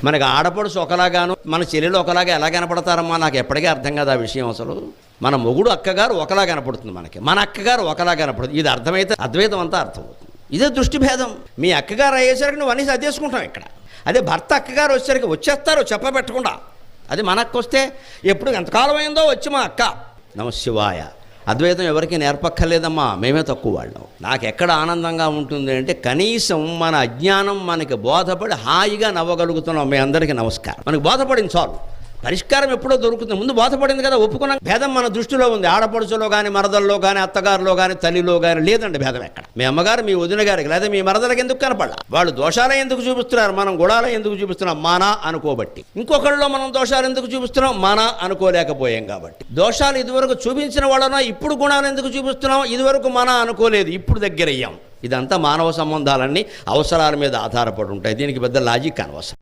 మనకి ఆడపడుచు ఒకలాగాను మన చెల్లెలు ఒకలాగా ఎలా కనపడతారమ్మా? నాకు ఎప్పటికీ అర్థం కాదు ఆ విషయం. అసలు మన మొగుడు అక్కగారు ఒకలా కనపడుతుంది మనకి, మన అక్కగారు ఒకలా కనపడుతుంది. ఇది అర్థమైతే అద్వైతం అంతా అర్థమవుతుంది. ఇదే దృష్టి భేదం. మీ అక్కగారు అయ్యేసరికి నువ్వు అన్నీ సర్దేసుకుంటావు ఇక్కడ. అదే భర్త అక్కగారు వచ్చేసరికి వచ్చేస్తారు చెప్పబెట్టకుండా. అది మన అక్క వస్తే ఎప్పుడు ఎంతకాలం అయిందో వచ్చి మా అక్క నమశివాయ. అద్వైతం ఎవరికి నేర్పక్కర్లేదమ్మా, మేమే తక్కువ వాళ్ళం. నాకు ఎక్కడ ఆనందంగా ఉంటుంది అంటే కనీసం మన అజ్ఞానం మనకి బోధపడి హాయిగా నవ్వగలుగుతున్నాం. మీ అందరికీ నమస్కారం. మనకు బోధపడింది చాలు, పరిష్కారం ఎప్పుడో దొరుకుతుంది. ముందు బోధపడింది కదా, ఒప్పుకున్నాం. భేదం మన దృష్టిలో ఉంది. ఆడపడుచులో కానీ, మరదల్లో కానీ, అత్తగారిలో కానీ, తల్లిలో కానీ లేదండి భేదం ఎక్కడ. మీ అమ్మగారు మీ వదిన గారికి లేదా మీ మరదలకి ఎందుకు కనపడాలి? వాళ్ళు దోషాలే ఎందుకు చూపిస్తున్నారు, మనం గుణాలే ఎందుకు చూపిస్తున్నాం? మానా అనుకోబట్టి. ఇంకొకళ్ళలో మనం దోషాలు ఎందుకు చూపిస్తున్నాం? మానా అనుకోలేకపోయాం కాబట్టి. దోషాలు ఇదివరకు చూపించిన వాళ్ళనో ఇప్పుడు గుణాలు ఎందుకు చూపిస్తున్నాం? ఇదివరకు మానా అనుకోలేదు, ఇప్పుడు దగ్గరయ్యాం. ఇదంతా మానవ సంబంధాలన్నీ అవసరాల మీద ఆధారపడి ఉంటాయి. దీనికి పెద్ద లాజిక్ అనవసరం.